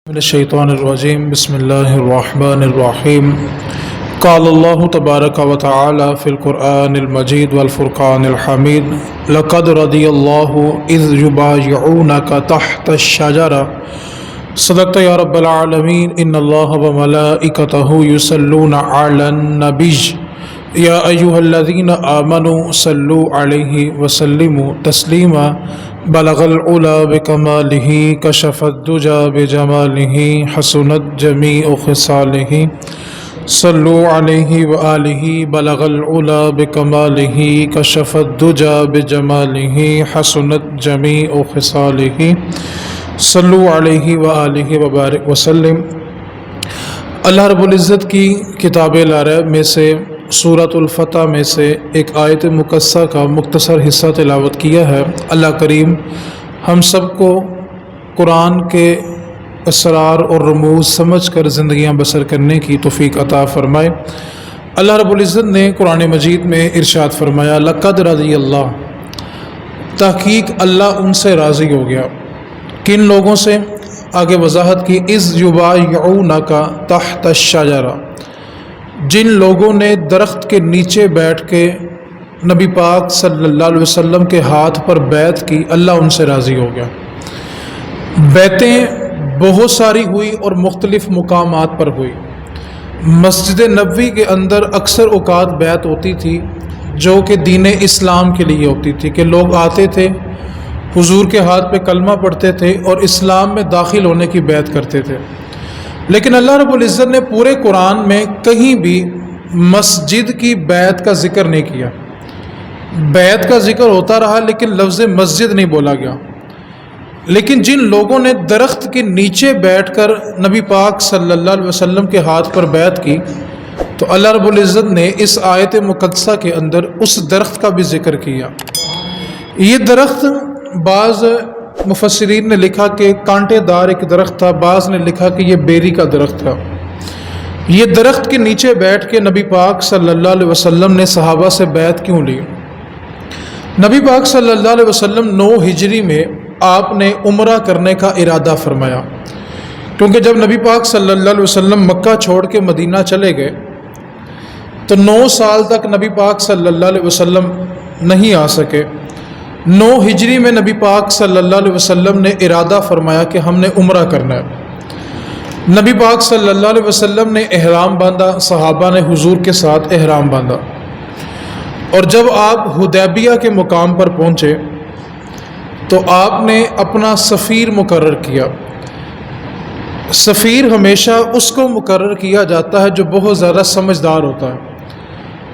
من الشیطان الرجیم بسم اللہ الرحمن الرحیم قال اللہ تبارک و تعالی فی القرآن المجید والفرقان الحمید لقد رضی اللہ اذ یبایعونک تحت الشجرہ صدقت یا رب العالمین ان اللہ وملائکتہ یصلون علی النبی یا ایہا الذین آمنوا صلوا علیہ وسلموا تسلیما بلغ العلا بکمالہ کشف الدجا بجمالہ حسنت جمیع خصالہ صلوا علیہ وآلہ بلغ العلا بکمالہ کشف الدجا بجمالہ حسنت جمیع خصالہ صلوا علیہ وآلہ وبارک وسلم۔ اللہ رب العزت کی کتاب لا ریب میں سے سورۃ الفتح میں سے ایک آیت مقدسہ کا مختصر حصہ تلاوت کیا ہے۔ اللہ کریم ہم سب کو قرآن کے اسرار اور رموز سمجھ کر زندگیاں بسر کرنے کی توفیق عطا فرمائے۔ اللہ رب العزت نے قرآن مجید میں ارشاد فرمایا لقد رضی اللہ، تحقیق اللہ ان سے راضی ہو گیا۔ کن لوگوں سے؟ آگے وضاحت کی اذ یبایعونک تحت الشجرہ، جن لوگوں نے درخت کے نیچے بیٹھ کے نبی پاک صلی اللہ علیہ وسلم کے ہاتھ پر بیعت کی، اللہ ان سے راضی ہو گیا۔ بیعتیں بہت ساری ہوئی اور مختلف مقامات پر ہوئی۔ مسجد نبوی کے اندر اکثر اوقات بیعت ہوتی تھی جو کہ دین اسلام کے لیے ہوتی تھی، کہ لوگ آتے تھے حضور کے ہاتھ پہ کلمہ پڑھتے تھے اور اسلام میں داخل ہونے کی بیعت کرتے تھے۔ لیکن اللہ رب العزت نے پورے قرآن میں کہیں بھی مسجد کی بیعت کا ذکر نہیں کیا۔ بیعت کا ذکر ہوتا رہا لیکن لفظ مسجد نہیں بولا گیا۔ لیکن جن لوگوں نے درخت کے نیچے بیٹھ کر نبی پاک صلی اللہ علیہ وسلم کے ہاتھ پر بیعت کی، تو اللہ رب العزت نے اس آیت مقدسہ کے اندر اس درخت کا بھی ذکر کیا۔ یہ درخت بعض مفسرین نے لکھا کہ کانٹے دار ایک درخت تھا، بعض نے لکھا کہ یہ بیری کا درخت تھا۔ یہ درخت کے نیچے بیٹھ کے نبی پاک صلی اللہ علیہ وسلم نے صحابہ سے بیعت کیوں لی؟ نبی پاک صلی اللہ علیہ وسلم 9 ہجری میں آپ نے عمرہ کرنے کا ارادہ فرمایا، کیونکہ جب نبی پاک صلی اللہ علیہ وسلم مکہ چھوڑ کے مدینہ چلے گئے تو 9 سال تک نبی پاک صلی اللہ علیہ وسلم نہیں آ سکے۔ 9 ہجری میں نبی پاک صلی اللہ علیہ وسلم نے ارادہ فرمایا کہ ہم نے عمرہ کرنا ہے۔ نبی پاک صلی اللہ علیہ وسلم نے احرام باندھا، صحابہ نے حضور کے ساتھ احرام باندھا، اور جب آپ حدیبیہ کے مقام پر پہنچے تو آپ نے اپنا سفیر مقرر کیا۔ سفیر ہمیشہ اس کو مقرر کیا جاتا ہے جو بہت زیادہ سمجھدار ہوتا ہے۔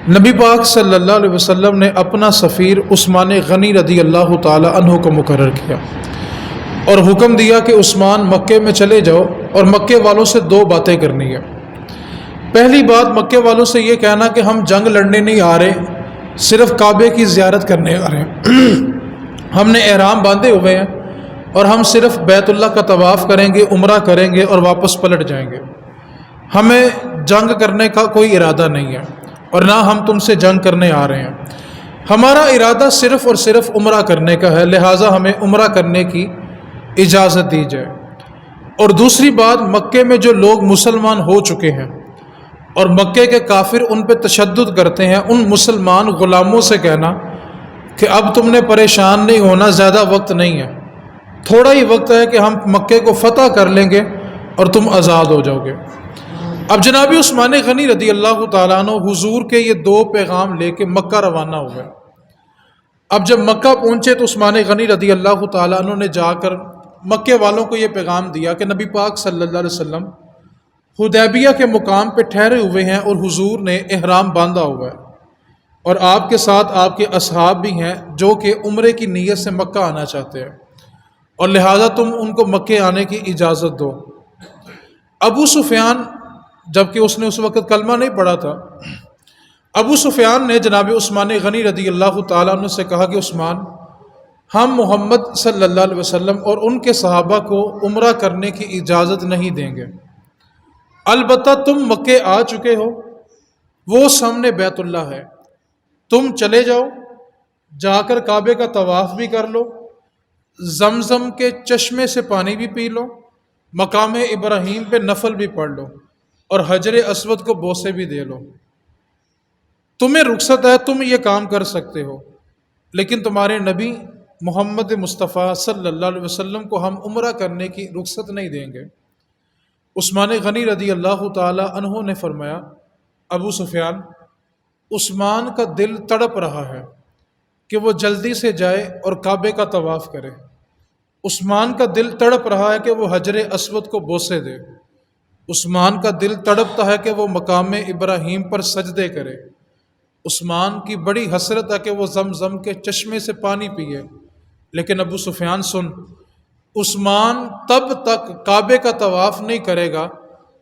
نبی پاک صلی اللہ علیہ وسلم نے اپنا سفیر عثمان غنی رضی اللہ تعالی عنہ کو مقرر کیا اور حکم دیا کہ عثمان مکے میں چلے جاؤ اور مکے والوں سے 2 باتیں کرنی ہے۔ پہلی بات، مکے والوں سے یہ کہنا کہ ہم جنگ لڑنے نہیں آ رہے، صرف کعبے کی زیارت کرنے آ رہے ہیں۔ ہم نے احرام باندھے ہوئے ہیں اور ہم صرف بیت اللہ کا طواف کریں گے، عمرہ کریں گے اور واپس پلٹ جائیں گے۔ ہمیں جنگ کرنے کا کوئی ارادہ نہیں ہے اور نہ ہم تم سے جنگ کرنے آ رہے ہیں۔ ہمارا ارادہ صرف اور صرف عمرہ کرنے کا ہے، لہٰذا ہمیں عمرہ کرنے کی اجازت دی جائے۔ اور دوسری بات، مکے میں جو لوگ مسلمان ہو چکے ہیں اور مکے کے کافر ان پہ تشدد کرتے ہیں، ان مسلمان غلاموں سے کہنا کہ اب تم نے پریشان نہیں ہونا، زیادہ وقت نہیں ہے، تھوڑا ہی وقت ہے کہ ہم مکے کو فتح کر لیں گے اور تم آزاد ہو جاؤ گے۔ اب جناب عثمان غنی رضی اللہ تعالیٰ عنہ حضور کے یہ 2 پیغام لے کے مکہ روانہ ہو گئے۔ اب جب مکہ پہنچے تو عثمان غنی رضی اللہ تعالیٰ عنہ نے جا کر مکے والوں کو یہ پیغام دیا کہ نبی پاک صلی اللہ علیہ وسلم حدیبیہ کے مقام پہ ٹھہرے ہوئے ہیں اور حضور نے احرام باندھا ہوا ہے، اور آپ کے ساتھ آپ کے اصحاب بھی ہیں جو کہ عمرے کی نیت سے مکہ آنا چاہتے ہیں، اور لہٰذا تم ان کو مکے آنے کی اجازت دو۔ ابو سفیان، جبکہ اس نے اس وقت کلمہ نہیں پڑھا تھا، ابو سفیان نے جناب عثمان غنی رضی اللہ تعالیٰ عنہ سے کہا کہ عثمان، ہم محمد صلی اللہ علیہ وسلم اور ان کے صحابہ کو عمرہ کرنے کی اجازت نہیں دیں گے، البتہ تم مکے آ چکے ہو، وہ سامنے بیت اللہ ہے، تم چلے جاؤ، جا کر کعبے کا طواف بھی کر لو، زمزم کے چشمے سے پانی بھی پی لو، مقام ابراہیم پہ نفل بھی پڑھ لو اور حجر اسود کو بوسے بھی دے لو، تمہیں رخصت ہے، تم یہ کام کر سکتے ہو، لیکن تمہارے نبی محمد مصطفیٰ صلی اللہ علیہ وسلم کو ہم عمرہ کرنے کی رخصت نہیں دیں گے۔ عثمان غنی رضی اللہ تعالی عنہ نے فرمایا، ابو سفیان، عثمان کا دل تڑپ رہا ہے کہ وہ جلدی سے جائے اور کعبے کا طواف کرے، عثمان کا دل تڑپ رہا ہے کہ وہ حجر اسود کو بوسے دے، عثمان کا دل تڑپتا ہے کہ وہ مقام ابراہیم پر سجدے کرے، عثمان کی بڑی حسرت ہے کہ وہ زمزم کے چشمے سے پانی پیے۔ لیکن ابو سفیان سن، عثمان تب تک کعبے کا طواف نہیں کرے گا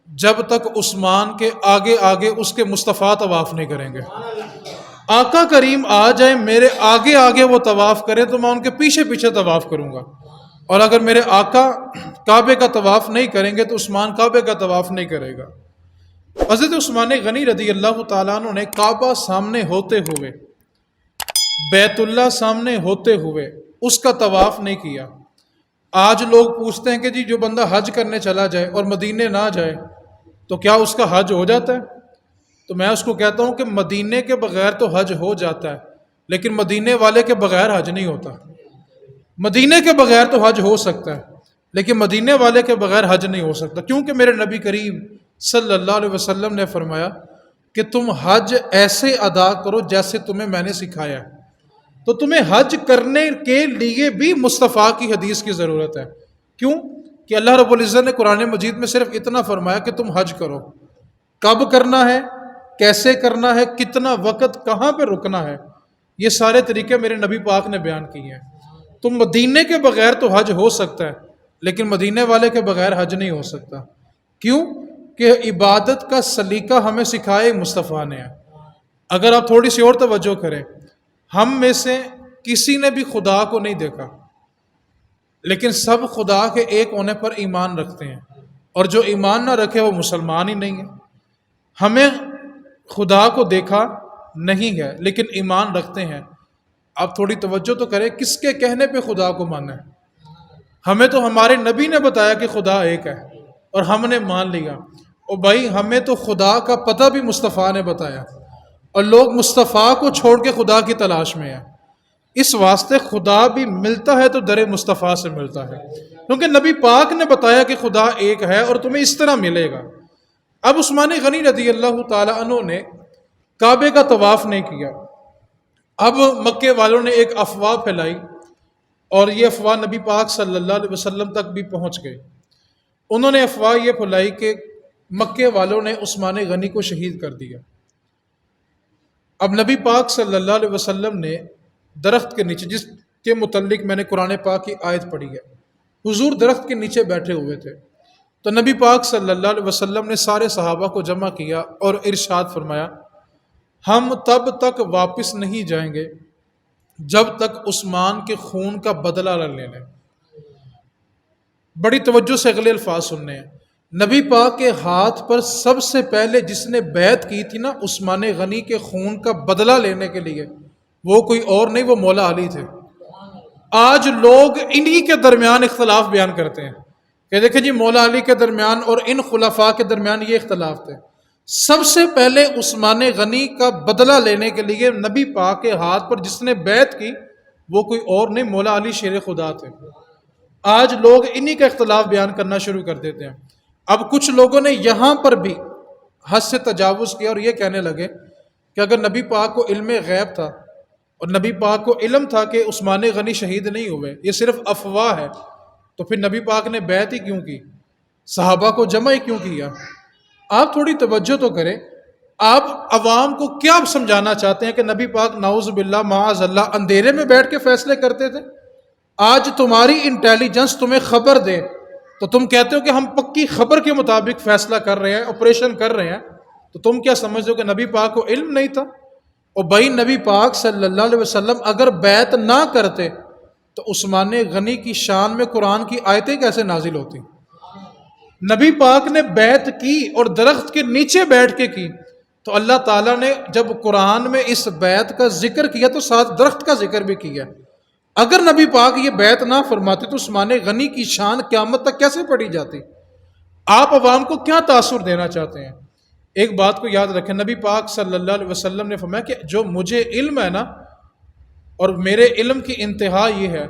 جب تک عثمان کے آگے آگے اس کے مصطفیٰ طواف نہیں کریں گے۔ آقا کریم آ جائیں میرے آگے آگے وہ طواف کریں تو میں ان کے پیچھے پیچھے طواف کروں گا، اور اگر میرے آقا کعبے کا طواف نہیں کریں گے تو عثمان کعبے کا طواف نہیں کرے گا۔ حضرت عثمان غنی رضی اللہ تعالیٰ عنہ نے کعبہ سامنے ہوتے ہوئے، بیت اللہ سامنے ہوتے ہوئے اس کا طواف نہیں کیا۔ آج لوگ پوچھتے ہیں کہ جی جو بندہ حج کرنے چلا جائے اور مدینے نہ جائے تو کیا اس کا حج ہو جاتا ہے؟ تو میں اس کو کہتا ہوں کہ مدینے کے بغیر تو حج ہو جاتا ہے، لیکن مدینے والے کے بغیر حج نہیں ہوتا۔ مدینے کے بغیر تو حج ہو سکتا ہے، لیکن مدینے والے کے بغیر حج نہیں ہو سکتا، کیونکہ میرے نبی کریم صلی اللہ علیہ وسلم نے فرمایا کہ تم حج ایسے ادا کرو جیسے تمہیں میں نے سکھایا ہے۔ تو تمہیں حج کرنے کے لیے بھی مصطفیٰ کی حدیث کی ضرورت ہے۔ کیوں؟ کہ اللہ رب العزت نے قرآن مجید میں صرف اتنا فرمایا کہ تم حج کرو، کب کرنا ہے، کیسے کرنا ہے، کتنا وقت، کہاں پہ رکنا ہے، یہ سارے طریقے میرے نبی پاک نے بیان کیے ہیں۔ تو مدینے کے بغیر تو حج ہو سکتا ہے، لیکن مدینے والے کے بغیر حج نہیں ہو سکتا۔ کیوں؟ کہ عبادت کا سلیقہ ہمیں سکھائے مصطفیٰ نے ہے۔ اگر آپ تھوڑی سی اور توجہ کریں، ہم میں سے کسی نے بھی خدا کو نہیں دیکھا، لیکن سب خدا کے ایک ہونے پر ایمان رکھتے ہیں، اور جو ایمان نہ رکھے وہ مسلمان ہی نہیں ہے۔ ہمیں خدا کو دیکھا نہیں ہے لیکن ایمان رکھتے ہیں۔ آپ تھوڑی توجہ تو کریں، کس کے کہنے پہ خدا کو مانا ہے؟ ہمیں تو ہمارے نبی نے بتایا کہ خدا ایک ہے اور ہم نے مان لیا۔ اور بھائی ہمیں تو خدا کا پتہ بھی مصطفیٰ نے بتایا، اور لوگ مصطفیٰ کو چھوڑ کے خدا کی تلاش میں ہیں۔ اس واسطے خدا بھی ملتا ہے تو در مصطفیٰ سے ملتا ہے، کیونکہ نبی پاک نے بتایا کہ خدا ایک ہے اور تمہیں اس طرح ملے گا۔ اب عثمان غنی رضی اللہ تعالی عنہ نے کعبے کا طواف نہیں کیا۔ اب مکے والوں نے ایک افواہ پھیلائی، اور یہ افواہ نبی پاک صلی اللہ علیہ وسلم تک بھی پہنچ گئی۔ انہوں نے افواہ یہ پھیلائی کہ مکے والوں نے عثمان غنی کو شہید کر دیا۔ اب نبی پاک صلی اللہ علیہ وسلم نے درخت کے نیچے، جس کے متعلق میں نے قرآن پاک کی آیت پڑھی ہے، حضور درخت کے نیچے بیٹھے ہوئے تھے، تو نبی پاک صلی اللہ علیہ وسلم نے سارے صحابہ کو جمع کیا اور ارشاد فرمایا، ہم تب تک واپس نہیں جائیں گے جب تک عثمان کے خون کا بدلہ نہ لے لیں۔ بڑی توجہ سے اگلے الفاظ سننے ہیں۔ نبی پاک کے ہاتھ پر سب سے پہلے جس نے بیعت کی تھی نا عثمان غنی کے خون کا بدلہ لینے کے لیے، وہ کوئی اور نہیں، وہ مولا علی تھے۔ آج لوگ انہی کے درمیان اختلاف بیان کرتے ہیں کہ دیکھیں جی مولا علی کے درمیان اور ان خلفاء کے درمیان یہ اختلاف تھے۔ سب سے پہلے عثمان غنی کا بدلہ لینے کے لیے نبی پاک کے ہاتھ پر جس نے بیعت کی وہ کوئی اور نہیں، مولا علی شیر خدا تھے۔ آج لوگ انہی کا اختلاف بیان کرنا شروع کر دیتے ہیں۔ اب کچھ لوگوں نے یہاں پر بھی حد سے تجاوز کیا اور یہ کہنے لگے کہ اگر نبی پاک کو علم غیب تھا اور نبی پاک کو علم تھا کہ عثمان غنی شہید نہیں ہوئے، یہ صرف افواہ ہے، تو پھر نبی پاک نے بیعت ہی کیوں کی، صحابہ کو جمع ہی کیوں کیا؟ آپ تھوڑی توجہ تو کریں، آپ عوام کو کیا سمجھانا چاہتے ہیں کہ نبی پاک نعوذ باللہ معاذ اللہ اندھیرے میں بیٹھ کے فیصلے کرتے تھے؟ آج تمہاری انٹیلیجنس تمہیں خبر دے تو تم کہتے ہو کہ ہم پکی خبر کے مطابق فیصلہ کر رہے ہیں، آپریشن کر رہے ہیں، تو تم کیا سمجھتے ہو کہ نبی پاک کو علم نہیں تھا؟ اور بھائی نبی پاک صلی اللہ علیہ وسلم اگر بیعت نہ کرتے تو عثمان غنی کی شان میں قرآن کی آیتیں کیسے نازل ہوتی؟ نبی پاک نے بیعت کی اور درخت کے نیچے بیٹھ کے کی، تو اللہ تعالیٰ نے جب قرآن میں اس بیعت کا ذکر کیا تو ساتھ درخت کا ذکر بھی کیا۔ اگر نبی پاک یہ بیعت نہ فرماتے تو عثمان غنی کی شان قیامت تک کیسے پڑھی جاتی؟ آپ عوام کو کیا تاثر دینا چاہتے ہیں؟ ایک بات کو یاد رکھیں، نبی پاک صلی اللہ علیہ وسلم نے فرمایا کہ جو مجھے علم ہے نا، اور میرے علم کی انتہا یہ ہے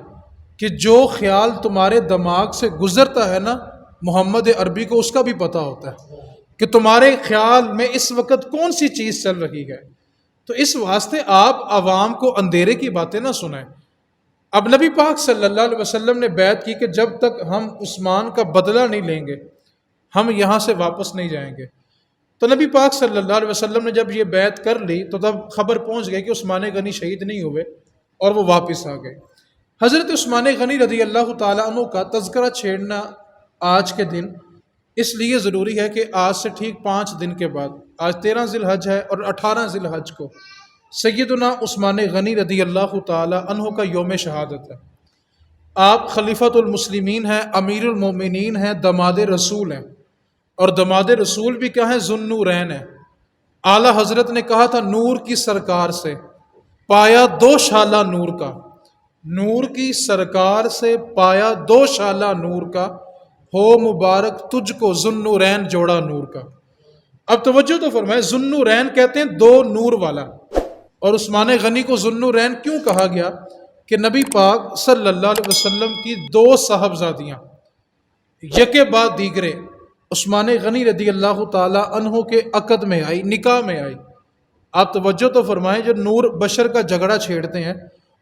کہ جو خیال تمہارے دماغ سے گزرتا ہے نا، محمد عربی کو اس کا بھی پتہ ہوتا ہے کہ تمہارے خیال میں اس وقت کون سی چیز چل رہی ہے۔ تو اس واسطے آپ عوام کو اندھیرے کی باتیں نہ سنائیں۔ اب نبی پاک صلی اللہ علیہ وسلم نے بیعت کی کہ جب تک ہم عثمان کا بدلہ نہیں لیں گے ہم یہاں سے واپس نہیں جائیں گے۔ تو نبی پاک صلی اللہ علیہ وسلم نے جب یہ بیعت کر لی تو تب خبر پہنچ گئی کہ عثمان غنی شہید نہیں ہوئے اور وہ واپس آ گئے۔ حضرت عثمان غنی رضی اللہ تعالیٰ عنہ کا تذکرہ چھیڑنا آج کے دن اس لیے ضروری ہے کہ آج سے ٹھیک 5 دن کے بعد، آج 13 ذی الحج ہے اور 18 ذی الحج کو سیدنا عثمان غنی رضی اللہ تعالیٰ عنہ کا یوم شہادت ہے۔ آپ خلیفۃ المسلمین ہیں، امیر المومنین ہیں، دماد رسول ہیں، اور دماد رسول بھی کیا ہے؟ ذو النورین ہے۔ اعلیٰ حضرت نے کہا تھا نور کی سرکار سے پایا 2 شالہ نور کا، نور کی سرکار سے پایا 2 شالہ نور کا، ہو مبارک تجھ کو ذو النورین جوڑا نور کا۔ اب توجہ تو فرمائے، ذو النورین کہتے ہیں 2 نور والا، اور عثمان غنی کو ذو النورین کیوں کہا گیا؟ کہ نبی پاک صلی اللہ علیہ وسلم کی 2 صاحبزادیاں یکے بعد دیگرے عثمان غنی رضی اللہ تعالیٰ عنہ کے عقد میں آئی، نکاح میں آئی۔ آپ توجہ تو فرمائیں، جو نور بشر کا جھگڑا چھیڑتے ہیں،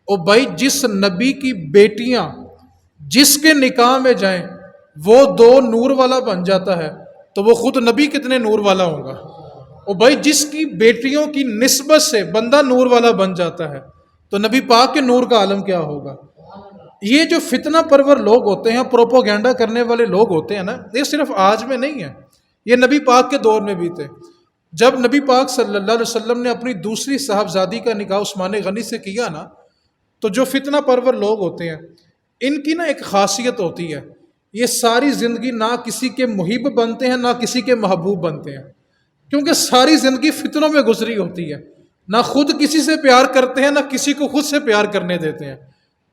او بھائی جس نبی کی بیٹیاں جس کے نکاح میں جائیں وہ 2 نور والا بن جاتا ہے تو وہ خود نبی کتنے نور والا ہوگا؟ او بھائی جس کی بیٹیوں کی نسبت سے بندہ نور والا بن جاتا ہے تو نبی پاک کے نور کا عالم کیا ہوگا؟ یہ جو فتنہ پرور لوگ ہوتے ہیں، پروپوگینڈا کرنے والے لوگ ہوتے ہیں نا، یہ صرف آج میں نہیں ہے، یہ نبی پاک کے دور میں بھی تھے۔ جب نبی پاک صلی اللہ علیہ وسلم نے اپنی دوسری صاحبزادی کا نکاح عثمان غنی سے کیا نا، تو جو فتنہ پرور لوگ ہوتے ہیں ان کی نا ایک خاصیت ہوتی ہے، یہ ساری زندگی نہ کسی کے محب بنتے ہیں نہ کسی کے محبوب بنتے ہیں، کیونکہ ساری زندگی فتنوں میں گزری ہوتی ہے، نہ خود کسی سے پیار کرتے ہیں نہ کسی کو خود سے پیار کرنے دیتے ہیں۔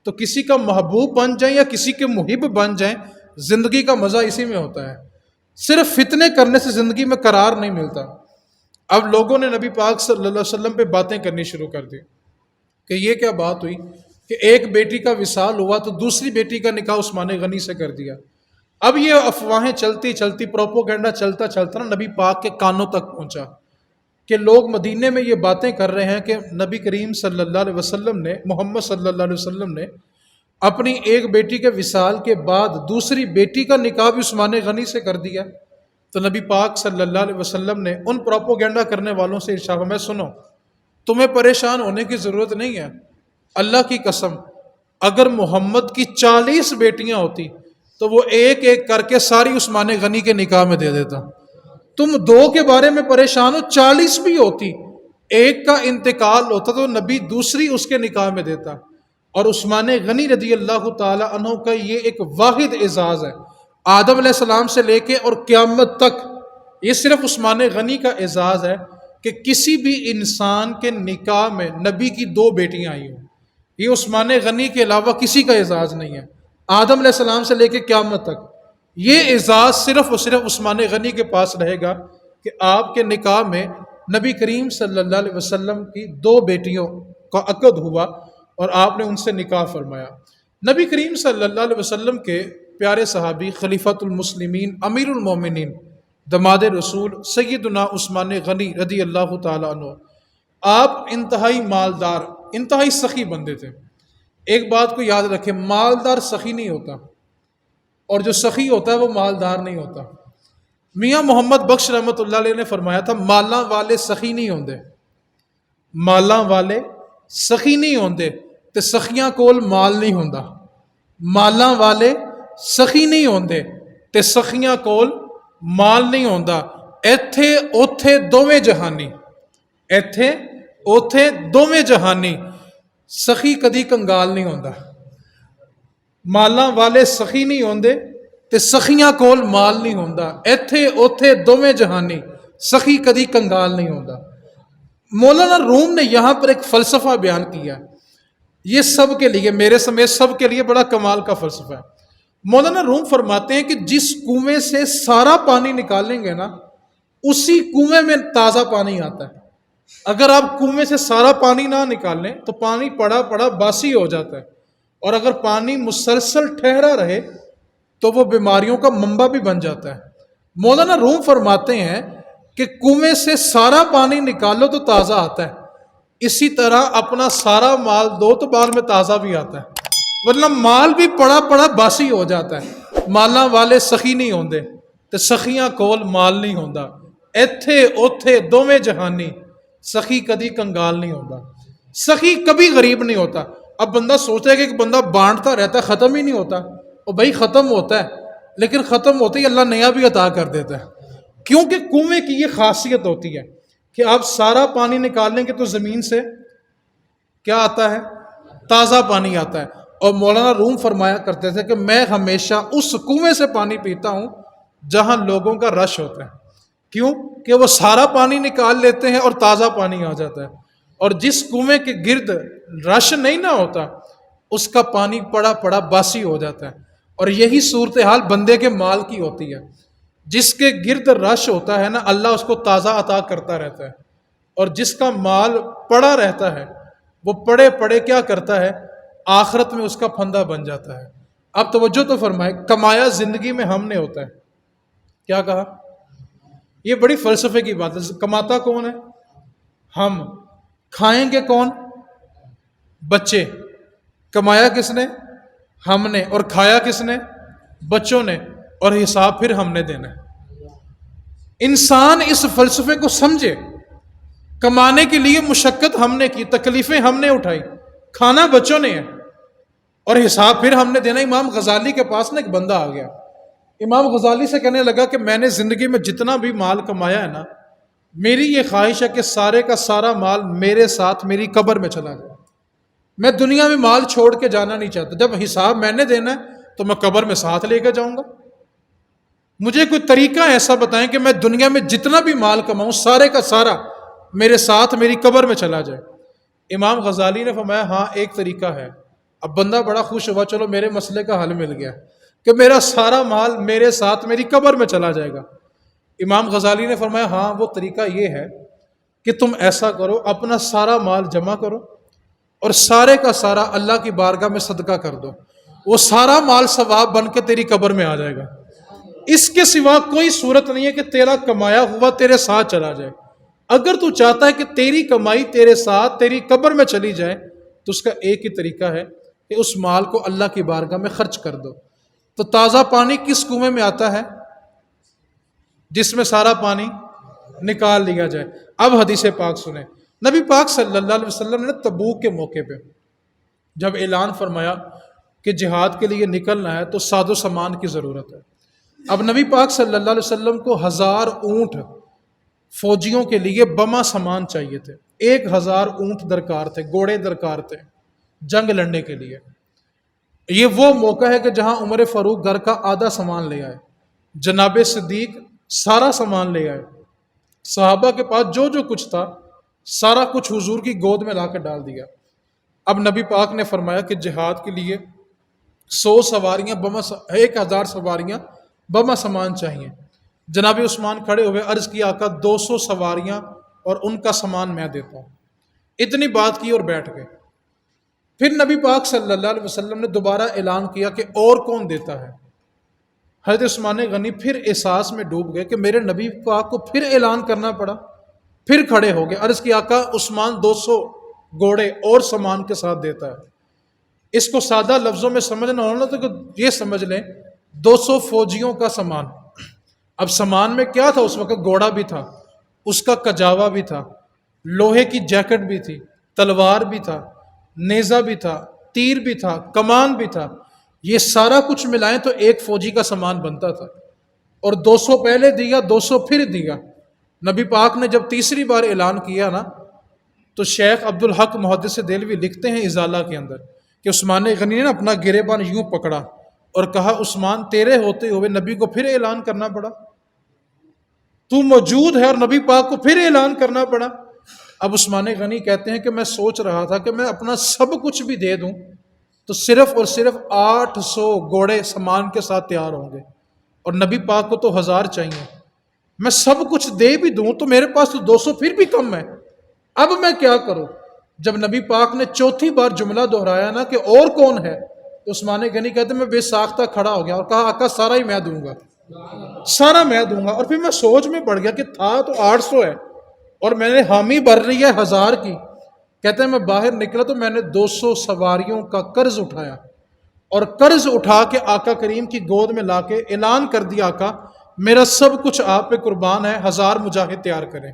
تو کسی کا محبوب بن جائیں یا کسی کے محب بن جائیں، زندگی کا مزہ اسی میں ہوتا ہے۔ صرف فتنے کرنے سے زندگی میں قرار نہیں ملتا۔ اب لوگوں نے نبی پاک صلی اللہ علیہ وسلم پہ باتیں کرنی شروع کر دی کہ یہ کیا بات ہوئی کہ ایک بیٹی کا وصال ہوا تو دوسری بیٹی کا نکاح عثمان غنی سے کر دیا۔ اب یہ افواہیں چلتی چلتی، پروپوگنڈا چلتا چلتا نا نبی پاک کے کانوں تک پہنچا کہ لوگ مدینے میں یہ باتیں کر رہے ہیں کہ نبی کریم صلی اللہ علیہ وسلم نے، محمد صلی اللہ علیہ وسلم نے اپنی ایک بیٹی کے وصال کے بعد دوسری بیٹی کا نکاح بھی عثمان غنی سے کر دیا۔ تو نبی پاک صلی اللہ علیہ وسلم نے ان پروپوگنڈا کرنے والوں سے ارشاد فرمایا، سنو تمہیں پریشان ہونے کی ضرورت نہیں ہے، اللہ کی قسم اگر محمد کی 40 بیٹیاں ہوتی تو وہ ایک ایک کر کے ساری عثمان غنی کے نکاح میں دے دیتا۔ تم 2 کے بارے میں پریشان ہو، 40 بھی ہوتی، ایک کا انتقال ہوتا تو نبی دوسری اس کے نکاح میں دیتا۔ اور عثمان غنی رضی اللہ تعالی عنہ کا یہ ایک واحد اعزاز ہے، آدم علیہ السلام سے لے کے اور قیامت تک یہ صرف عثمان غنی کا اعزاز ہے کہ کسی بھی انسان کے نکاح میں نبی کی 2 بیٹیاں آئی ہوں۔ یہ عثمان غنی کے علاوہ کسی کا اعزاز نہیں ہے، آدم علیہ السلام سے لے کے قیامت تک۔ یہ اعزاز صرف اور صرف عثمان غنی کے پاس رہے گا کہ آپ کے نکاح میں نبی کریم صلی اللہ علیہ وسلم کی 2 بیٹیوں کا عقد ہوا اور آپ نے ان سے نکاح فرمایا۔ نبی کریم صلی اللہ علیہ وسلم کے پیارے صحابی، خلیفۃ المسلمین، امیر المومنین، دماد رسول سیدنا عثمان غنی رضی اللہ تعالیٰ عنہ، آپ انتہائی مالدار، انتہائی سخی بندے تھے۔ ایک بات کو یاد رکھیں، مالدار سخی نہیں ہوتا، اور جو سخی ہوتا ہے وہ مالدار نہیں ہوتا۔ میاں محمد بخش رحمۃ اللہ علیہ نے فرمایا تھا، مالاں والے سخی نہیں ہوندے، مالاں والے سخی نہیں ہوندے تے سخیاں کول مال نہیں ہوندا، مالاں والے سخی نہیں ہوندے تے سخیاں کول مال نہیں ہوندا، ایتھے اوتھے دوویں جہانی، ایتھے اوتھے دوویں جہانی، سخی کدی کنگال نہیں ہوندا۔ مالاں والے سخی نہیں ہوندے تے سخیاں کول مال نہیں ہوندا، ایتھے اوتھے دوویں جہانی، سخی کدی کنگال نہیں ہوندا۔ مولانا روم نے یہاں پر ایک فلسفہ بیان کیا، یہ سب کے لیے، میرے سمیت سب کے لیے بڑا کمال کا فلسفہ ہے۔ مولانا روم فرماتے ہیں کہ جس کنویں سے سارا پانی نکالیں گے نا، اسی کنویں میں تازہ پانی آتا ہے۔ اگر آپ کنویں سے سارا پانی نہ نکالیں تو پانی پڑا پڑا باسی ہو جاتا ہے، اور اگر پانی مسلسل ٹھہرا رہے تو وہ بیماریوں کا منبع بھی بن جاتا ہے۔ مولانا روم فرماتے ہیں کہ کنویں سے سارا پانی نکالو تو تازہ آتا ہے، اسی طرح اپنا سارا مال دو تو بعد میں تازہ بھی آتا ہے، ورنہ مال بھی پڑا پڑا باسی ہو جاتا ہے۔ مالاں والے سخی نہیں ہوندے تے سخیاں کول مال نہیں ہوندا، ایتھے اوتھے دوویں جہانی، سخی کدی کنگال نہیں ہوتا، سخی کبھی غریب نہیں ہوتا۔ اب بندہ سوچتا ہے کہ ایک بندہ بانٹتا رہتا ہے، ختم ہی نہیں ہوتا، اور بھائی ختم ہوتا ہے، لیکن ختم ہوتے ہی اللہ نیا بھی عطا کر دیتا ہے، کیونکہ کنویں کی یہ خاصیت ہوتی ہے کہ آپ سارا پانی نکال لیں گے تو زمین سے کیا آتا ہے؟ تازہ پانی آتا ہے۔ اور مولانا روم فرمایا کرتے تھے کہ میں ہمیشہ اس کنویں سے پانی پیتا ہوں جہاں لوگوں کا رش ہوتا ہے، کیوں کہ وہ سارا پانی نکال لیتے ہیں اور تازہ پانی آ جاتا ہے، اور جس کنویں کے گرد رش نہیں نہ ہوتا اس کا پانی پڑا پڑا باسی ہو جاتا ہے۔ اور یہی صورتحال بندے کے مال کی ہوتی ہے، جس کے گرد رش ہوتا ہے نا، اللہ اس کو تازہ عطا کرتا رہتا ہے، اور جس کا مال پڑا رہتا ہے وہ پڑے پڑے کیا کرتا ہے؟ آخرت میں اس کا پھندا بن جاتا ہے۔ اب توجہ تو فرمائے، کمایا زندگی میں ہم نے ہوتا ہے، کیا کہا؟ یہ بڑی فلسفے کی بات ہے۔ کماتا کون ہے؟ ہم۔ کھائیں گے کون؟ بچے۔ کمایا کس نے؟ ہم نے۔ اور کھایا کس نے؟ بچوں نے۔ اور حساب پھر ہم نے دینا ہے۔ انسان اس فلسفے کو سمجھے، کمانے کے لیے مشقت ہم نے کی، تکلیفیں ہم نے اٹھائی، کھانا بچوں نے ہے، اور حساب پھر ہم نے دینا۔ امام غزالی کے پاس نا ایک بندہ آ گیا، امام غزالی سے کہنے لگا کہ میں نے زندگی میں جتنا بھی مال کمایا ہے نا، میری یہ خواہش ہے کہ سارے کا سارا مال میرے ساتھ میری قبر میں چلا جائے، میں دنیا میں مال چھوڑ کے جانا نہیں چاہتا، جب حساب میں نے دینا ہے تو میں قبر میں ساتھ لے کے جاؤں گا۔ مجھے کوئی طریقہ ایسا بتائیں کہ میں دنیا میں جتنا بھی مال کماؤں سارے کا سارا میرے ساتھ میری قبر میں چلا جائے۔ امام غزالی نے فرمایا ہاں ایک طریقہ ہے۔ اب بندہ بڑا خوش ہوا، چلو میرے مسئلے کا حل مل گیا کہ میرا سارا مال میرے ساتھ میری قبر میں چلا جائے گا۔ امام غزالی نے فرمایا ہاں وہ طریقہ یہ ہے کہ تم ایسا کرو، اپنا سارا مال جمع کرو اور سارے کا سارا اللہ کی بارگاہ میں صدقہ کر دو، وہ سارا مال ثواب بن کے تیری قبر میں آ جائے گا۔ اس کے سوا کوئی صورت نہیں ہے کہ تیرا کمایا ہوا تیرے ساتھ چلا جائے۔ اگر تو چاہتا ہے کہ تیری کمائی تیرے ساتھ تیری قبر میں چلی جائے تو اس کا ایک ہی طریقہ ہے کہ اس مال کو اللہ کی بارگاہ میں خرچ کر دو۔ تو تازہ پانی کس کنویں میں آتا ہے؟ جس میں سارا پانی نکال لیا جائے۔ اب حدیث پاک سنیں، نبی پاک صلی اللہ علیہ وسلم نے تبوک کے موقع پہ جب اعلان فرمایا کہ جہاد کے لیے نکلنا ہے تو ساز و سامان کی ضرورت ہے۔ اب نبی پاک صلی اللہ علیہ وسلم کو 1000 اونٹ فوجیوں کے لیے بما سامان چاہیے تھے، 1000 اونٹ درکار تھے، گھوڑے درکار تھے جنگ لڑنے کے لیے۔ یہ وہ موقع ہے کہ جہاں عمر فاروق گھر کا آدھا سامان لے آئے، جناب صدیق سارا سامان لے آئے، صحابہ کے پاس جو جو کچھ تھا سارا کچھ حضور کی گود میں لا کے ڈال دیا۔ اب نبی پاک نے فرمایا کہ جہاد کے لیے 100 سواریاں 1000 سواریاں بما سامان چاہیے۔ جناب عثمان کھڑے ہوئے، عرض کیا آقا 200 سواریاں اور ان کا سامان میں دیتا ہوں۔ اتنی بات کی اور بیٹھ گئے۔ پھر نبی پاک صلی اللہ علیہ وسلم نے دوبارہ اعلان کیا کہ اور کون دیتا ہے؟ حضرت عثمان غنی پھر احساس میں ڈوب گئے کہ میرے نبی پاک کو پھر اعلان کرنا پڑا، پھر کھڑے ہو گئے، عرض کیا آقا عثمان 200 گھوڑے اور سامان کے ساتھ دیتا ہے۔ اس کو سادہ لفظوں میں سمجھنا ہونا تو یہ سمجھ لیں 200 فوجیوں کا سامان۔ اب سامان میں کیا تھا؟ اس وقت گھوڑا بھی تھا، اس کا کجاوا بھی تھا، لوہے کی جیکٹ بھی تھی، تلوار بھی تھا، نیزہ بھی تھا، تیر بھی تھا، کمان بھی تھا۔ یہ سارا کچھ ملائیں تو ایک فوجی کا سامان بنتا تھا، اور 200 پہلے دیا، 200 پھر دیا۔ نبی پاک نے جب تیسری بار اعلان کیا نا تو شیخ عبدالحق محدث دہلوی لکھتے ہیں ازالہ کے اندر کہ عثمان غنی نے اپنا گریبان یوں پکڑا اور کہا عثمان تیرے ہوتے ہوئے نبی کو پھر اعلان کرنا پڑا، تو موجود ہے اور نبی پاک کو پھر اعلان کرنا پڑا۔ اب عثمان غنی کہتے ہیں کہ میں سوچ رہا تھا کہ میں اپنا سب کچھ بھی دے دوں تو صرف اور صرف 800 گھوڑے سامان کے ساتھ تیار ہوں گے، اور نبی پاک کو تو 1000 چاہیے۔ میں سب کچھ دے بھی دوں تو میرے پاس تو 200 پھر بھی کم ہے، اب میں کیا کروں؟ جب نبی پاک نے چوتھی بار جملہ دہرایا نا کہ اور کون ہے، تو عثمان غنی کہتے ہیں میں بے ساختہ کھڑا ہو گیا اور کہا آقا سارا ہی میں دوں گا، سارا میں دوں گا۔ اور پھر میں سوچ میں پڑ گیا کہ تھا تو 800 ہے اور میں نے حامی بھر رہی ہے 1000 کی۔ کہتے ہیں میں باہر نکلا تو میں نے 200 سواریوں کا قرض اٹھایا، اور قرض اٹھا کے آقا کریم کی گود میں لا کے اعلان کر دیا آقا میرا سب کچھ آپ پہ قربان ہے، 1000 مجاہد تیار کریں۔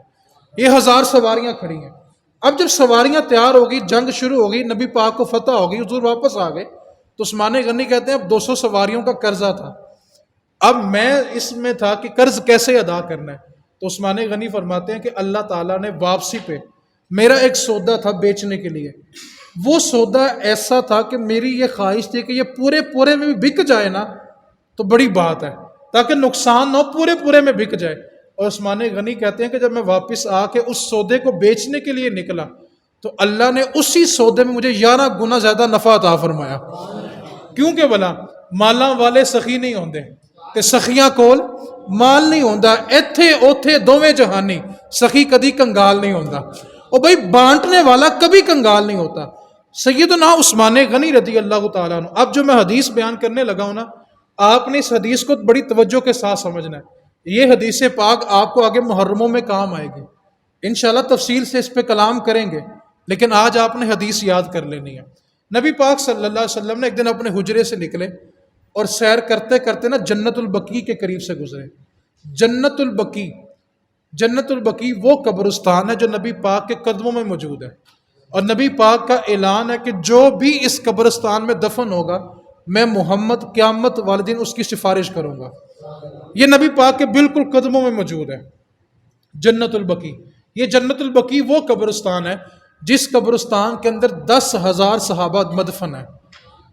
یہ 1000 سواریاں کھڑی ہیں۔ اب جب سواریاں تیار ہوگی، جنگ شروع ہوگی، نبی پاک کو فتح ہوگی، حضور واپس آ گئے، تو عثمان غنی کہتے ہیں اب 200 سواریوں کا قرضہ تھا، اب میں اس میں تھا کہ قرض کیسے ادا کرنا ہے۔ تو عثمان غنی فرماتے ہیں کہ اللہ تعالیٰ نے واپسی پہ میرا ایک سودا تھا بیچنے کے لیے، وہ سودا ایسا تھا کہ میری یہ خواہش تھی کہ یہ پورے میں بھی بک جائے نا تو بڑی بات ہے، تاکہ نقصان نہ ہو، پورے میں بک جائے۔ اور عثمان غنی کہتے ہیں کہ جب میں واپس آ کے اس سودے کو بیچنے کے لیے نکلا تو اللہ نے اسی سودے میں مجھے 11 گنا زیادہ نفع عطا فرمایا۔ کیونکہ بلا مالاں والے سخی نہیں ہوندے تے سخیاں کول مال نہیں ہوندا، ایتھے اوتھے دوویں جہانی، سخی کدی کنگال نہیں ہوندا، اور بھائی بانٹنے والا کبھی کنگال نہیں ہوتا۔ سیدنا عثمان غنی رضی اللہ تعالیٰ عنہ۔ اب جو میں حدیث بیان کرنے لگا ہوں نا، آپ نے اس حدیث کو بڑی توجہ کے ساتھ سمجھنا ہے۔ یہ حدیث پاک آپ کو آگے محرموں میں کام آئے گی، انشاءاللہ تفصیل سے اس پہ کلام کریں گے، لیکن آج آپ نے حدیث یاد کر لینی ہے۔ نبی پاک صلی اللہ علیہ وسلم نے ایک دن اپنے حجرے سے نکلے اور سیر کرتے کرتے نا جنت البقیع کے قریب سے گزرے۔ جنت البقیع وہ قبرستان ہے جو نبی پاک کے قدموں میں موجود ہے، اور نبی پاک کا اعلان ہے کہ جو بھی اس قبرستان میں دفن ہوگا میں محمد قیامت والے دن اس کی سفارش کروں گا۔ یہ نبی پاک کے بالکل قدموں میں موجود ہے جنت البقیع۔ یہ جنت البقیع وہ قبرستان ہے جس قبرستان کے اندر 10,000 صحابہ مدفن ہیں۔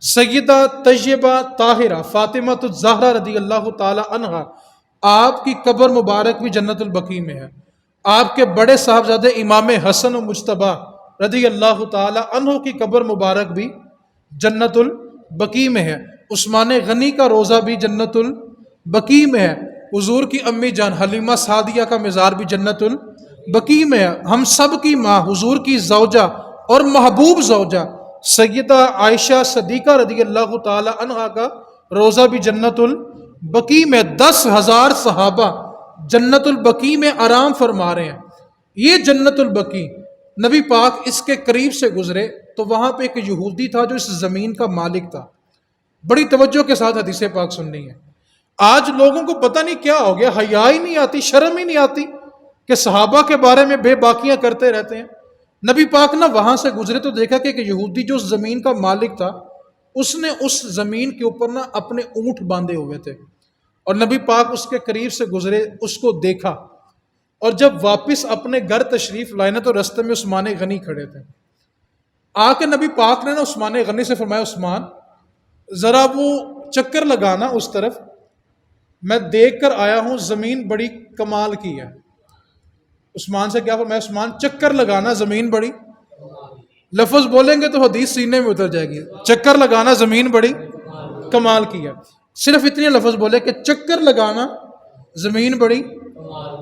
سیدہ طیبہ طاہرہ فاطمہ الزہرا رضی اللہ تعالی عنہا، آپ کی قبر مبارک بھی جنت البقیع میں ہے۔ آپ کے بڑے صاحبزادے امام حسن و مجتبیٰ رضی اللہ تعالی عنہ کی قبر مبارک بھی جنت البقیع میں ہے۔ عثمان غنی کا روضہ بھی جنت البقیع میں ہے۔ حضور کی امی جان حلیمہ سعدیہ کا مزار بھی جنت البقیع میں ہے۔ ہم سب کی ماں حضور کی زوجہ اور محبوب زوجہ سیدہ عائشہ صدیقہ رضی اللہ تعالی عنہا کا روضہ بھی جنت البقیع میں۔ 10,000 صحابہ جنت البقیع میں آرام فرما رہے ہیں۔ یہ جنت البقیع نبی پاک اس کے قریب سے گزرے تو وہاں پہ ایک یہودی تھا جو اس زمین کا مالک تھا۔ بڑی توجہ کے ساتھ حدیث پاک سننی ہے۔ آج لوگوں کو پتہ نہیں کیا ہو گیا، حیا ہی نہیں آتی، شرم ہی نہیں آتی کہ صحابہ کے بارے میں بے باکیاں کرتے رہتے ہیں۔ نبی پاک نہ وہاں سے گزرے تو دیکھا کہ ایک یہودی جو اس زمین کا مالک تھا، اس نے اس زمین کے اوپر نہ اپنے اونٹ باندھے ہوئے تھے، اور نبی پاک اس کے قریب سے گزرے، اس کو دیکھا، اور جب واپس اپنے گھر تشریف لائے نا تو رستے میں عثمان غنی کھڑے تھے۔ آ کے نبی پاک نے نا عثمان غنی سے فرمایا عثمان ذرا وہ چکر لگانا اس طرف، میں دیکھ کر آیا ہوں زمین بڑی کمال کی ہے۔ عثمان سے کیا فرمایا؟ عثمان چکر لگانا زمین بڑی، لفظ بولیں گے تو حدیث سینے میں اتر جائے گی، چکر لگانا زمین بڑی کمال کی ہے۔ صرف اتنے لفظ بولے کہ چکر لگانا زمین بڑی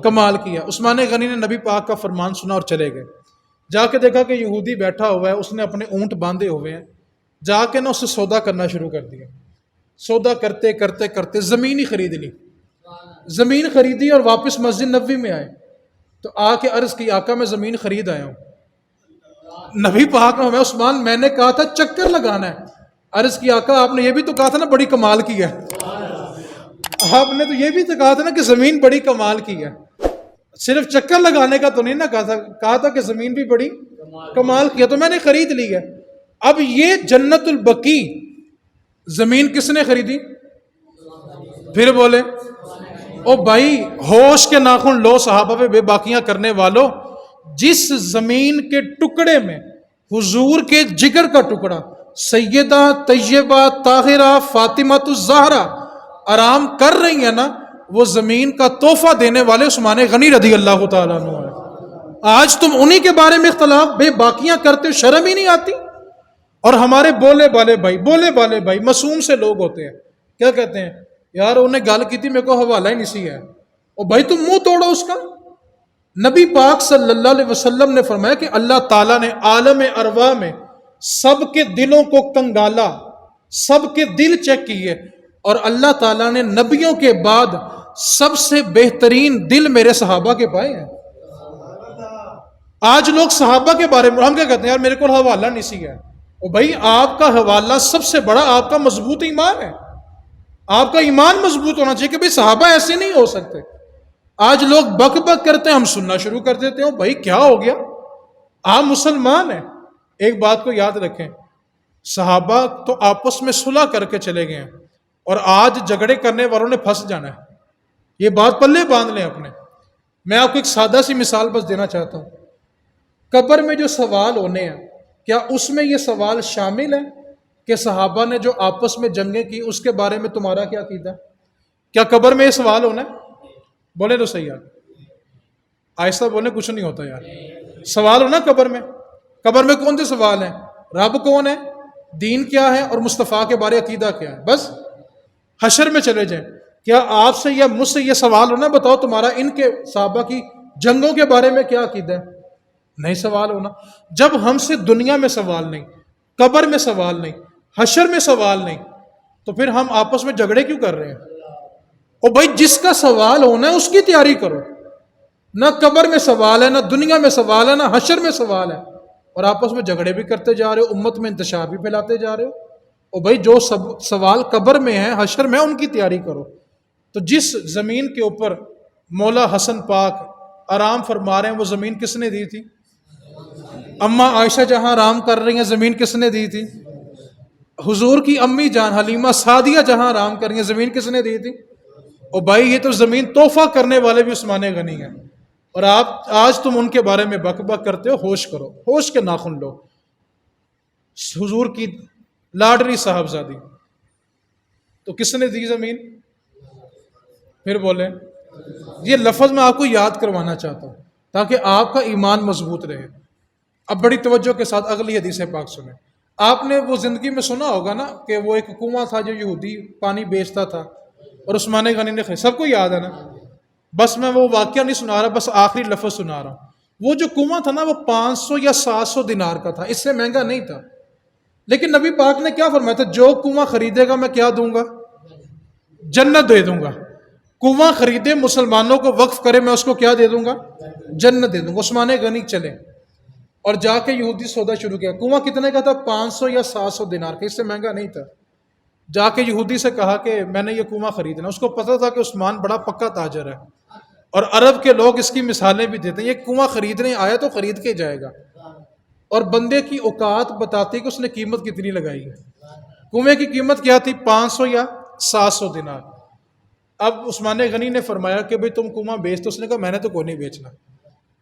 کمال کی ہے۔ عثمان غنی نے نبی پاک کا فرمان سنا اور چلے گئے۔ جا کے دیکھا کہ یہودی بیٹھا ہوا ہے، اس نے اپنے اونٹ باندھے ہوئے ہیں، جا کے نا اس سے سودا کرنا شروع کر دیا۔ سودا کرتے کرتے کرتے زمین ہی خرید لی، زمین خریدی اور واپس مسجد نبوی میں آئے تو آ کے عرض کی آقا میں زمین خرید آیا ہوں۔ نبی پاک نے عثمان میں نے کہا تھا چکر لگانا ہے، عرض کی آقا آپ نے یہ بھی تو کہا تھا نا بڑی کمال کی ہے، آپ نے تو یہ بھی تو کہا تھا نا کہ زمین بڑی کمال کی ہے، صرف چکر لگانے کا تو نہیں نا کہا تھا کہ زمین بھی بڑی کمال کی ہے، تو میں نے خرید لی ہے۔ اب یہ جنت البقیع زمین کس نے خریدی؟ پھر بولے او بھائی ہوش کے ناخن لو صحابہ پہ بے باکیاں کرنے والو، جس زمین کے ٹکڑے میں حضور کے جگر کا ٹکڑا سیدہ طیبہ طاہرہ فاطمہ الزہرا آرام کر رہی ہیں نا، وہ زمین کا تحفہ دینے والے عثمان غنی رضی اللہ تعالیٰ عنہ ہے۔ آج تم انہی کے بارے میں اختلاف بے باکیاں کرتے ہو، شرم ہی نہیں آتی؟ اور ہمارے بولے بالے بھائی معصوم سے لوگ ہوتے ہیں، کیا کہتے ہیں؟ یار انہیں گال کی تھی، میرے کو حوالہ ہی نہیں سی ہے، اور بھائی تم منہ توڑو اس کا۔ نبی پاک صلی اللہ علیہ وسلم نے فرمایا کہ اللہ تعالیٰ نے عالم ارواح میں سب کے دلوں کو کنگالا، سب کے دل چیک کیے، اور اللہ تعالیٰ نے نبیوں کے بعد سب سے بہترین دل میرے صحابہ کے پائے ہیں۔ آج لوگ صحابہ کے بارے میں ہم کیا کہتے ہیں؟ یار میرے کو حوالہ نہیں سی ہے، اور بھائی آپ کا حوالہ سب سے بڑا آپ کا مضبوط ایمان ہے۔ آپ کا ایمان مضبوط ہونا چاہیے کہ بھائی صحابہ ایسے نہیں ہو سکتے۔ آج لوگ بک بک کرتے ہیں، ہم سننا شروع کر دیتے ہیں، بھائی کیا ہو گیا؟ آپ مسلمان ہیں۔ ایک بات کو یاد رکھیں، صحابہ تو آپس میں صلح کر کے چلے گئے ہیں، اور آج جھگڑے کرنے والوں نے پھنس جانا ہے۔ یہ بات پلے باندھ لیں اپنے۔ میں آپ کو ایک سادہ سی مثال بس دینا چاہتا ہوں۔ قبر میں جو سوال ہونے ہیں، کیا اس میں یہ سوال شامل ہے کہ صحابہ نے جو آپس میں جنگیں کی اس کے بارے میں تمہارا کیا عقیدہ ہے؟ کیا قبر میں یہ سوال ہونا ہے؟ بولے تو صحیح یار، آہستہ بولے، کچھ نہیں ہوتا یار۔ سوال ہونا قبر میں۔ قبر میں کون سے سوال ہیں؟ رب کون ہے، دین کیا ہے، اور مصطفیٰ کے بارے عقیدہ کیا ہے، بس۔ حشر میں چلے جائیں، کیا آپ سے یا مجھ سے یہ سوال ہونا، بتاؤ تمہارا ان کے صحابہ کی جنگوں کے بارے میں کیا عقیدہ ہے؟ نہیں سوال ہونا۔ جب ہم سے دنیا میں سوال نہیں، قبر میں سوال نہیں، حشر میں سوال نہیں، تو پھر ہم آپس میں جھگڑے کیوں کر رہے ہیں؟ اور بھائی جس کا سوال ہونا ہے اس کی تیاری کرو۔ نہ قبر میں سوال ہے، نہ دنیا میں سوال ہے، نہ حشر میں سوال ہے، اور آپس میں جھگڑے بھی کرتے جا رہے ہو، امت میں انتشار بھی پھیلاتے جا رہے ہو۔ اور بھائی جو سوال قبر میں ہے، حشر میں، ان کی تیاری کرو۔ تو جس زمین کے اوپر مولا حسن پاک آرام فرما رہے ہیں، وہ زمین کس نے دی تھی؟ اماں عائشہ جہاں آرام کر رہی ہیں، زمین کس نے دی تھی؟ حضور کی امی جان حلیمہ سعدیہ جہاں آرام کر رہی ہیں، زمین کس نے دی تھی؟ اور بھائی یہ تو زمین تحفہ کرنے والے بھی عثمان غنی ہیں، اور آپ آج تم ان کے بارے میں بک بک کرتے ہو۔ ہوش کرو، ہوش کے ناخن لو۔ حضور کی لاڈلی صاحبزادی، تو کس نے دی زمین؟ پھر بولیں۔ یہ لفظ میں آپ کو یاد کروانا چاہتا ہوں تاکہ آپ کا ایمان مضبوط رہے۔ اب بڑی توجہ کے ساتھ اگلی حدیث پاک سنیں۔ آپ نے وہ زندگی میں سنا ہوگا نا کہ وہ ایک کنواں تھا جو یہودی پانی بیچتا تھا، اور عثمان غنی نے خرید، سب کو یاد ہے نا؟ بس میں وہ واقعہ نہیں سنا رہا، بس آخری لفظ سنا رہا ہوں۔ وہ جو کنواں تھا نا، وہ 500 یا 700 دینار کا تھا، اس سے مہنگا نہیں تھا۔ لیکن نبی پاک نے کیا فرمایا تھا؟ جو کنواں خریدے گا میں کیا دوں گا؟ جنت دے دوں گا۔ کنواں خریدے، مسلمانوں کو وقف کرے، میں اس کو کیا دے دوں گا؟ جنت دے دوں گا۔ عثمان غنی چلے اور جا کے یہودی سودا شروع کیا۔ کنواں کتنے کا تھا؟ 500 یا 700 دینار کا، اس سے مہنگا نہیں تھا۔ جا کے یہودی سے کہا کہ میں نے یہ کنواں خریدنا۔ اس کو پتہ تھا کہ عثمان بڑا پکا تاجر ہے، اور عرب کے لوگ اس کی مثالیں بھی دیتے ہیں، یہ کنواں خریدنے آیا تو خرید کے جائے گا، اور بندے کی اوقات بتاتی کہ اس نے قیمت کتنی لگائی ہے۔ کنویں کی قیمت کیا تھی؟ 500 یا 700 دینار۔ اب عثمان غنی نے فرمایا کہ بھئی تم کنواں بیچ دو۔ اس نے کہا میں نے تو کوئی نہیں بیچنا۔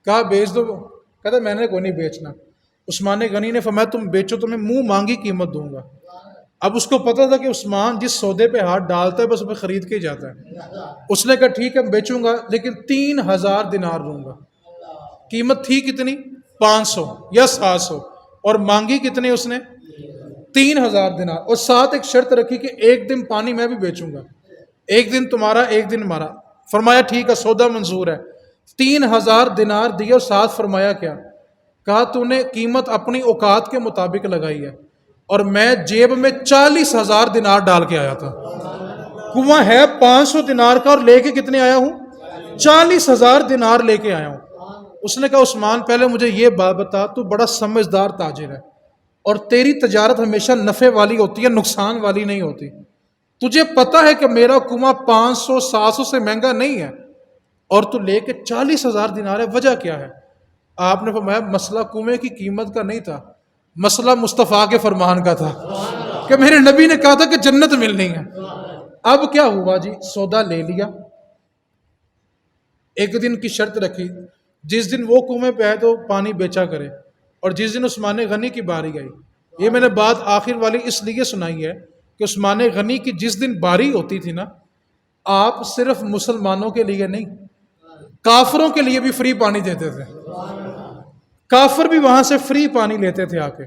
کہا بیچ دو؟ کہتا میں نے کوئی نہیں بیچنا۔ عثمان غنی نے فرمایا تم بیچو تو میں منہ مانگی قیمت دوں گا۔ اب اس کو پتا تھا کہ عثمان جس سودے پہ ہاتھ ڈالتا ہے بس وہ خرید کے ہی جاتا ہے۔ اس نے کہا ٹھیک ہے بیچوں گا، لیکن 3000 دینار دوں گا۔ قیمت تھی کتنی؟ 500 یا 700، اور مانگی کتنی اس نے؟ 3000 دینار، اور ساتھ ایک شرط رکھی کہ ایک دن پانی میں بھی بیچوں گا، ایک دن تمہارا ایک دن ہمارا۔ فرمایا ٹھیک ہے سودا منظور ہے۔ 3000 دینار دیے، اور ساتھ فرمایا کیا؟ کہا تو نے قیمت اپنی اوقات کے مطابق لگائی ہے، اور میں جیب میں 40,000 دینار ڈال کے آیا تھا۔ کنواں ہے 500 دینار کا، اور لے کے کتنے آیا ہوں؟ 40,000 دینار لے کے آیا ہوں۔ اس نے کہا عثمان پہلے مجھے یہ بات بتا، تو بڑا سمجھدار تاجر ہے، اور تیری تجارت ہمیشہ نفع والی ہوتی ہے، نقصان والی نہیں ہوتی۔ تجھے پتا ہے کہ میرا کنواں 500 700 سے مہنگا نہیں ہے، اور تو لے کے 40,000 دینار ہے، وجہ کیا ہے؟ آپ نے فرمایا مسئلہ کنویں کی قیمت کا نہیں تھا، مسئلہ مصطفیٰ کے فرمان کا تھا، کہ میرے نبی نے کہا تھا کہ جنت ملنی ہے۔ اب کیا ہوا جی؟ سودا لے لیا، ایک دن کی شرط رکھی، جس دن وہ کنویں پہ آئے تو پانی بیچا کرے، اور جس دن عثمان غنی کی باری آئی۔ یہ میں نے بات آخر والی اس لیے سنائی ہے کہ عثمان غنی کی جس دن باری ہوتی تھی نا، آپ صرف مسلمانوں کے لیے نہیں، کافروں کے لیے بھی فری پانی دیتے تھے۔ کافر بھی وہاں سے فری پانی لیتے تھے آ کے۔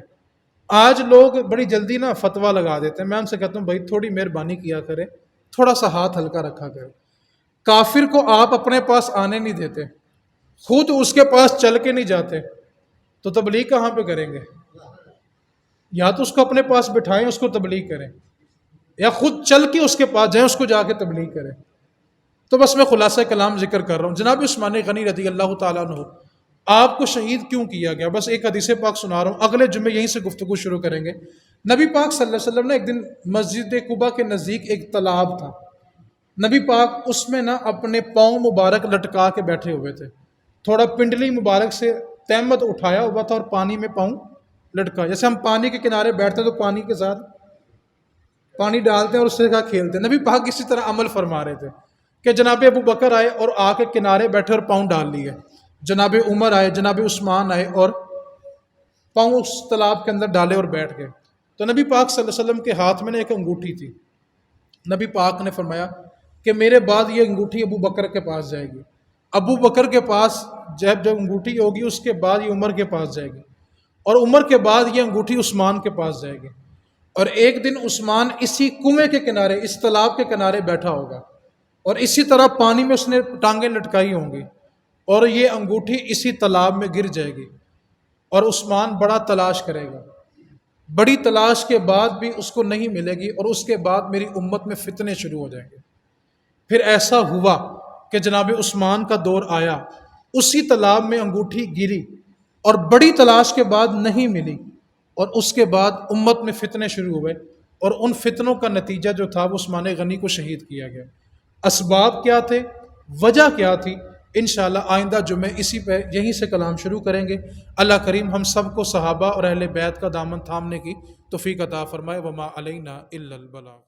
آج لوگ بڑی جلدی نا فتویٰ لگا دیتے ہیں، میں ان سے کہتا ہوں بھائی تھوڑی مہربانی کیا کرے، تھوڑا سا ہاتھ ہلکا رکھا کرے۔ کافر کو آپ اپنے پاس آنے نہیں دیتے، خود اس کے پاس چل کے نہیں جاتے، تو تبلیغ کہاں پہ کریں گے؟ یا تو اس کو اپنے پاس بٹھائیں، اس کو تبلیغ کریں، یا خود چل کے اس کے پاس جائیں، اس کو جا کے تبلیغ کریں۔ تو بس میں خلاصہ کلام ذکر کر رہا ہوں۔ جناب عثمان غنی رضی اللہ تعالیٰ عنہ، آپ کو شہید کیوں کیا گیا؟ بس ایک حدیث پاک سنا رہا ہوں، اگلے جمعے یہیں سے گفتگو شروع کریں گے۔ نبی پاک صلی اللہ علیہ وسلم نے ایک دن مسجد قباء کے نزدیک ایک تالاب تھا، نبی پاک اس میں نا اپنے پاؤں مبارک لٹکا کے بیٹھے ہوئے تھے، تھوڑا پنڈلی مبارک سے تہمت اٹھایا ہوا تھا اور پانی میں پاؤں لٹکا، جیسے ہم پانی کے کنارے بیٹھتے ہیں تو پانی کے ساتھ پانی ڈالتے ہیں اور اس سے کھیلتے ہیں، نبی پاک اسی طرح عمل فرما رہے تھے کہ جناب ابو بکر آئے اور آ کے کنارے بیٹھے اور پاؤں ڈال لیے، جناب عمر آئے، جناب عثمان آئے اور پاؤں اس تالاب کے اندر ڈالے اور بیٹھ گئے۔ تو نبی پاک صلی اللہ علیہ وسلم کے ہاتھ میں نے ایک انگوٹھی تھی، نبی پاک نے فرمایا کہ میرے بعد یہ انگوٹھی ابو بکر کے پاس جائے گی، ابو بکر کے پاس جب انگوٹھی ہوگی اس کے بعد یہ عمر کے پاس جائے گی، اور عمر کے بعد یہ انگوٹھی عثمان کے پاس جائے گی، اور ایک دن عثمان اسی کنویں کے کنارے، اس تالاب کے کنارے بیٹھا ہوگا اور اسی طرح پانی میں اس نے ٹانگیں لٹکائی ہوں گی اور یہ انگوٹھی اسی تالاب میں گر جائے گی، اور عثمان بڑا تلاش کرے گا، بڑی تلاش کے بعد بھی اس کو نہیں ملے گی، اور اس کے بعد میری امت میں فتنے شروع ہو جائیں گے۔ پھر ایسا ہوا کہ جناب عثمان کا دور آیا، اسی تالاب میں انگوٹھی گری اور بڑی تلاش کے بعد نہیں ملی، اور اس کے بعد امت میں فتنے شروع ہوئے، اور ان فتنوں کا نتیجہ جو تھا وہ عثمان غنی کو شہید کیا گیا۔ اسباب کیا تھے، وجہ کیا تھی، انشاءاللہ آئندہ جمعے اسی پہ یہیں سے کلام شروع کریں گے۔ اللہ کریم ہم سب کو صحابہ اور اہل بیت کا دامن تھامنے کی توفیق عطا فرمائے۔ وما علینا الا البلاغ۔